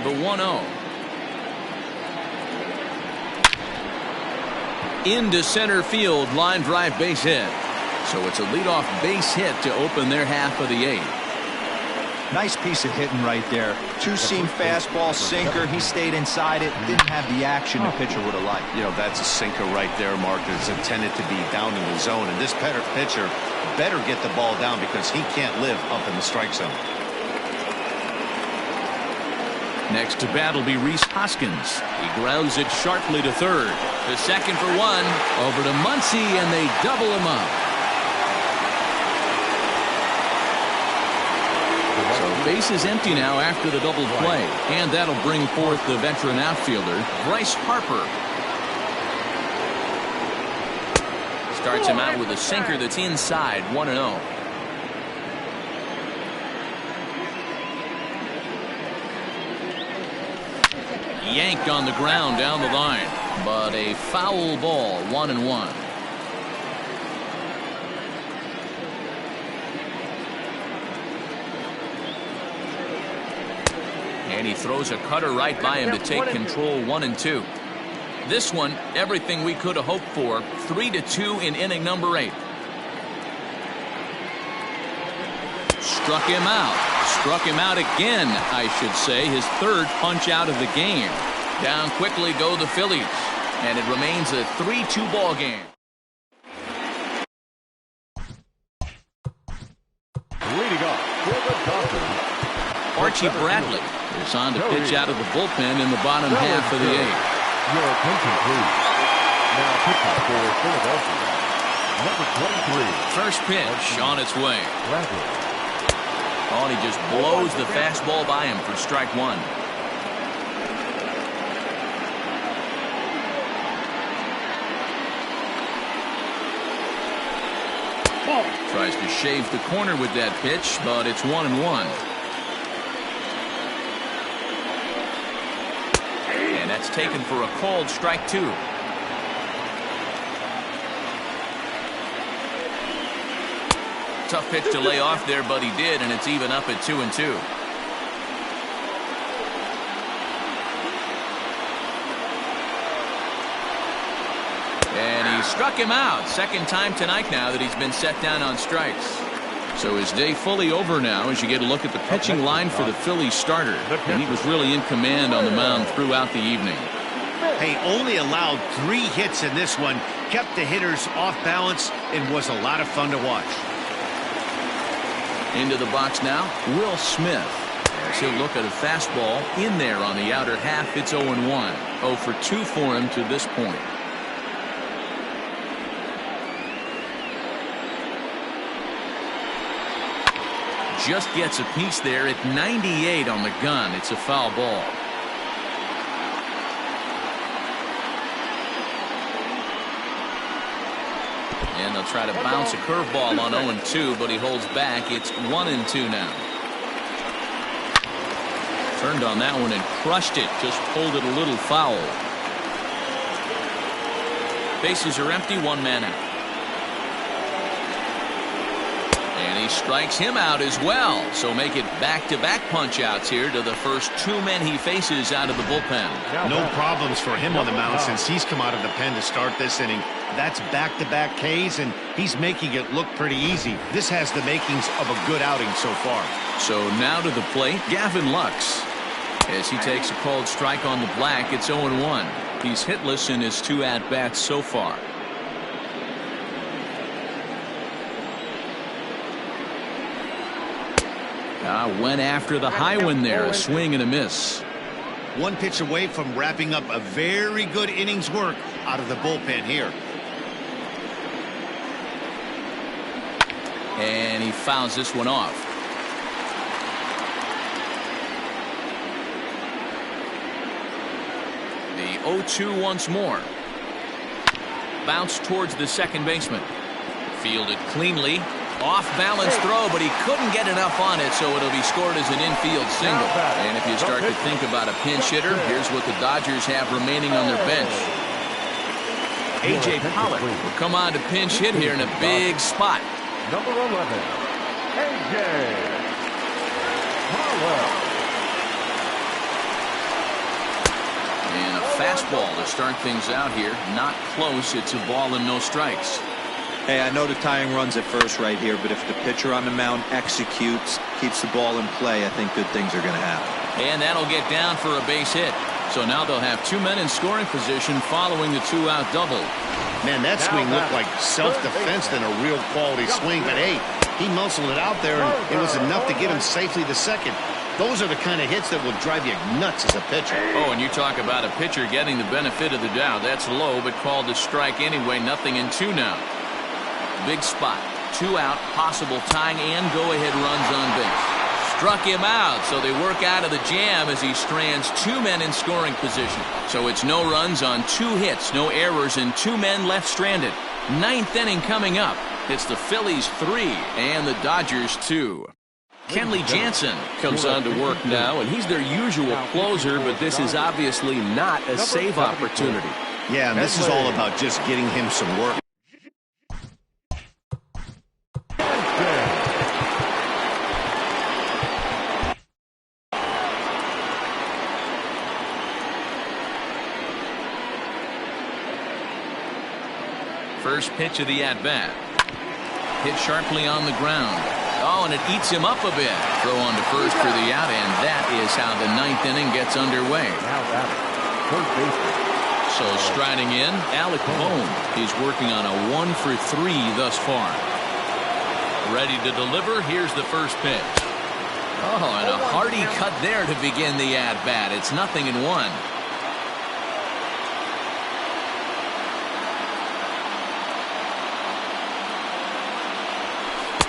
The 1-0. Into center field, line drive base hit. So it's a leadoff base hit to open their half of the 8th. Nice piece of hitting right there. 2-seam fastball, sinker. He stayed inside it. Didn't have the action the pitcher would have liked. You know, that's a sinker right there, Mark. It's intended to be down in the zone. And this pitcher better get the ball down because he can't live up in the strike zone. Next to bat will be Rhys Hoskins. He grounds it sharply to third. The second for 1. Over to Muncy, and they double him up. So base is empty now after the double play. And that'll bring forth the veteran outfielder, Bryce Harper. Starts him out with a sinker that's inside. 1-0. Yanked on the ground down the line, but a foul ball. 1-1. And he throws a cutter right by him to take control 1-2. This one, everything we could have hoped for. 3-2 in inning number 8. Struck him out. Struck him out again, I should say. His third punch out of the game. Down quickly go the Phillies. And it remains a 3-2 ball game. Leading off for the Dodgers, Archie Bradley is on to pitch out of the bullpen in the bottom half of the 8th. Your attention, please. Now pitching for Philadelphia, number 23. First pitch on its way. Bradley. Oh, and he just blows the fastball by him for strike 1. Tries to shave the corner with that pitch, but it's 1-1. And that's taken for a called strike 2. Tough pitch to lay off there, but he did, and it's even up at 2-2. And he struck him out. Second time tonight now that he's been set down on strikes. So his day fully over now as you get a look at the pitching line for the Phillies starter. And he was really in command on the mound throughout the evening. Hey, only allowed 3 hits in this one. Kept the hitters off balance and was a lot of fun to watch. Into the box now, Will Smith. As he'll look at a fastball in there on the outer half. It's 0-1. 0 for 2 for him to this point. Just gets a piece there at 98 on the gun. It's a foul ball. And they'll try to bounce a curveball on 0-2, but he holds back. It's 1-2 now. Turned on that one and crushed it. Just pulled it a little foul. Bases are empty. 1 man out. And he strikes him out as well. So make it back-to-back punch-outs here to the first 2 men he faces out of the bullpen. No problems for him on the mound since he's come out of the pen to start this inning. That's back-to-back Ks, and he's making it look pretty easy. This has the makings of a good outing so far. So now to the plate, Gavin Lux. As he takes a called strike on the black, it's 0-1. He's hitless in his 2 at-bats so far. Went after the high one there. A swing and a miss. 1 pitch away from wrapping up a very good innings work out of the bullpen here. And he fouls this one off. The 0-2 once more. Bounce towards the second baseman. Fielded cleanly. Off-balance throw, but he couldn't get enough on it, so it'll be scored as an infield single. And if you start to think about a pinch hitter, here's what the Dodgers have remaining on their bench. A.J. Pollock will come on to pinch hit here in a big spot. Number 11, A.J. Pollock. And a fastball to start things out here. Not close. It's a ball and no strikes. Hey, I know the tying run's at first right here, but if the pitcher on the mound executes, keeps the ball in play, I think good things are going to happen. And that'll get down for a base hit. So now they'll have 2 men in scoring position following the 2-out double. Man, that swing looked like self-defense than a real quality swing. But, hey, he muscled it out there, and it was enough to get him safely to second. Those are the kind of hits that will drive you nuts as a pitcher. Oh, and you talk about a pitcher getting the benefit of the doubt. That's low, but called a strike anyway. 0-2 now. Big spot. 2 out, possible tying and go-ahead runs on base. Struck him out, so they work out of the jam as he strands 2 men in scoring position. So it's no runs on 2 hits, no errors, and 2 men left stranded. 9th inning coming up. It's the Phillies 3 and the Dodgers 2. Kenley Jansen comes on to work now, and he's their usual closer, but this is obviously not a save opportunity. Yeah, and this is all about just getting him some work. First pitch of the at-bat. Hit sharply on the ground. Oh, and it eats him up a bit. Throw on to first for the out, and that is how the ninth inning gets underway. So striding in, Alec Bohm. He's working on a 1-for-3 thus far. Ready to deliver. Here's the first pitch. Oh, and a hearty cut there to begin the at-bat. It's 0-1.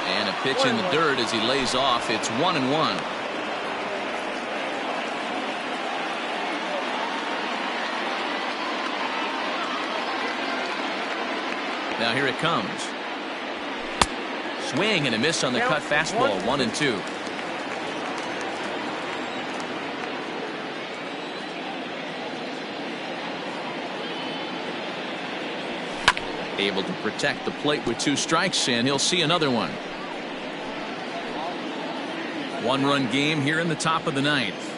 And a pitch in the dirt as he lays off. It's 1-1. Now here it comes. Swing and a miss on the cut fastball. 1-2. Able to protect the plate with 2 strikes, and he'll see another one. 1-run game here in the top of the ninth.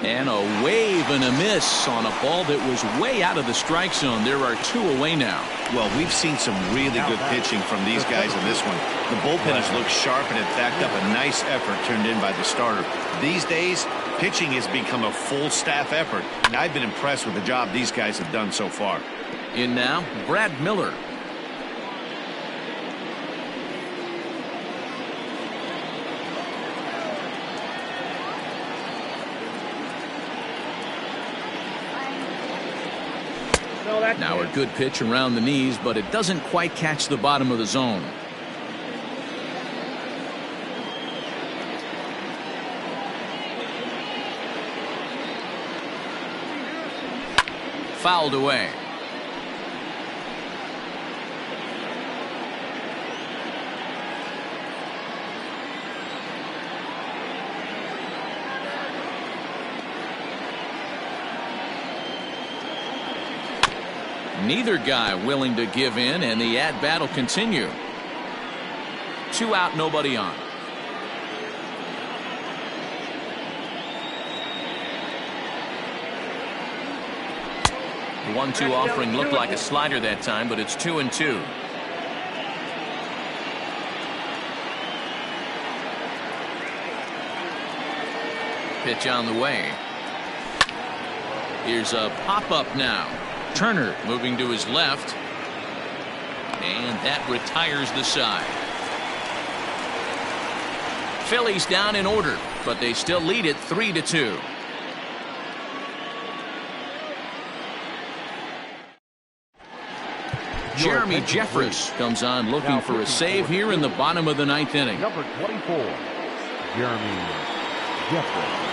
And a wave and a miss on a ball that was way out of the strike zone. There are 2 away now. Well, we've seen some really good pitching from these guys in this one. The bullpen has looked sharp, and it backed up a nice effort turned in by the starter. These days, pitching has become a full staff effort, and I've been impressed with the job these guys have done so far. In now, Brad Miller. Now a good pitch around the knees, but it doesn't quite catch the bottom of the zone. Fouled away. Neither guy willing to give in, and the at-bat will continue. 2 out, nobody on. The 1-2 offering looked like a slider that time, but it's 2-2. Pitch on the way. Here's a pop-up now. Turner moving to his left, and that retires the side. Phillies down in order, but they still lead it 3-2. Jeremy Jeffress comes on looking for a save here in the bottom of the ninth inning. Number 24, Jeremy Jeffress.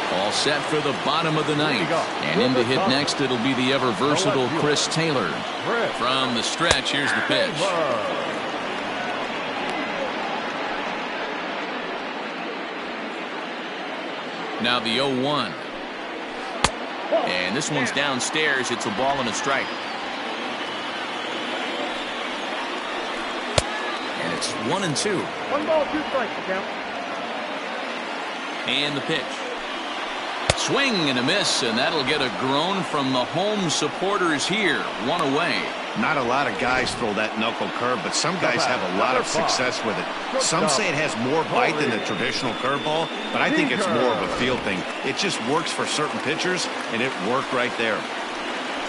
All set for the bottom of the ninth. And in to hit next, it'll be the ever-versatile Chris Taylor. From the stretch, here's the pitch. Now the 0-1. And this one's downstairs. It's a ball and a strike. And it's 1-2. 1 ball, 2 strikes, count. And the pitch. Swing and a miss, and that'll get a groan from the home supporters here. 1 away. Not a lot of guys throw that knuckle curve, but some guys have a lot of success with it. Some say it has more bite than the traditional curveball, but I think it's more of a feel thing. It just works for certain pitchers, and it worked right there.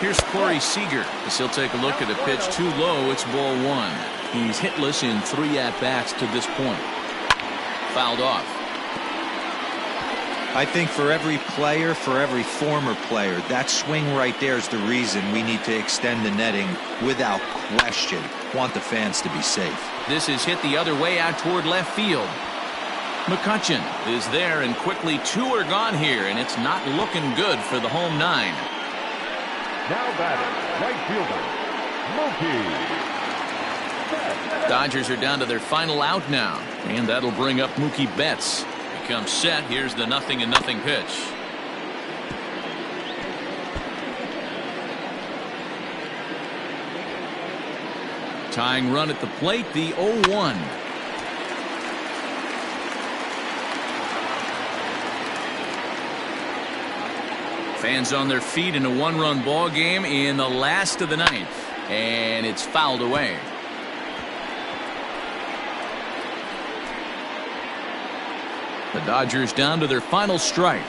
Here's Corey Seager as he'll take a look at a pitch too low. It's ball 1. He's hitless in 3 at-bats to this point. Fouled off. I think for every player, for every former player, that swing right there is the reason we need to extend the netting without question. Want the fans to be safe. This is hit the other way out toward left field. McCutchen is there, and quickly 2 are gone here, and it's not looking good for the home 9. Now batting, right fielder, Mookie. Dodgers are down to their final out now, and that'll bring up Mookie Betts. Comes set. Here's the 0-0 pitch. Tying run at the plate, the 0-1. Fans on their feet in a one-run ball game in the last of the ninth, and it's fouled away. The Dodgers down to their final strike.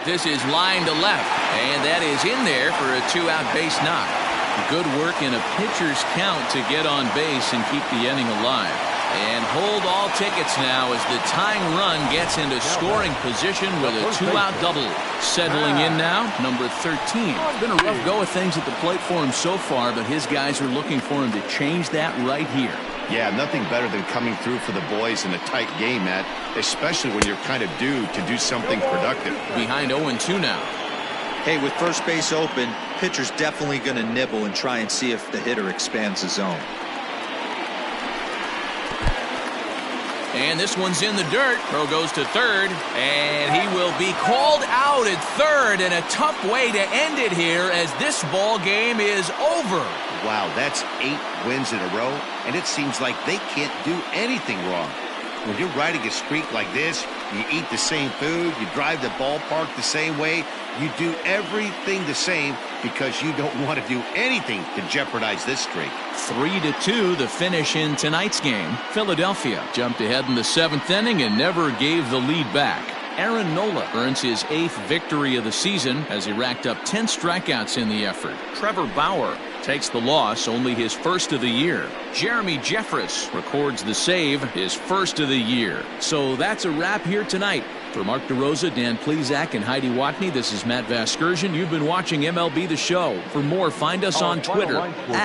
This is line to left, and that is in there for a two-out base knock. Good work in a pitcher's count to get on base and keep the inning alive. And hold all tickets now as the tying run gets into scoring position with a two-out double. Settling in now, number 13. It's been a rough go of things at the plate for him so far, but his guys are looking for him to change that right here. Yeah, nothing better than coming through for the boys in a tight game, Matt, especially when you're kind of due to do something productive. Behind 0-2 now. Hey, with first base open, pitcher's definitely going to nibble and try and see if the hitter expands the zone. And this one's in the dirt. Throw goes to third, and he will be called out at third, and a tough way to end it here as this ball game is over. Wow, that's 8 wins in a row, and it seems like they can't do anything wrong. When you're riding a streak like this, you eat the same food, you drive the ballpark the same way, you do everything the same because you don't want to do anything to jeopardize this streak. 3-2 the finish in tonight's game. Philadelphia jumped ahead in the 7th inning and never gave the lead back. Aaron Nola earns his 8th victory of the season as he racked up 10 strikeouts in the effort. Trevor Bauer takes the loss, only his first of the year. Jeremy Jeffress records the save, his first of the year. So that's a wrap here tonight. For Mark DeRosa, Dan Plesac, and Heidi Watney, this is Matt Vasgersian. You've been watching MLB The Show. For more, find us on Twitter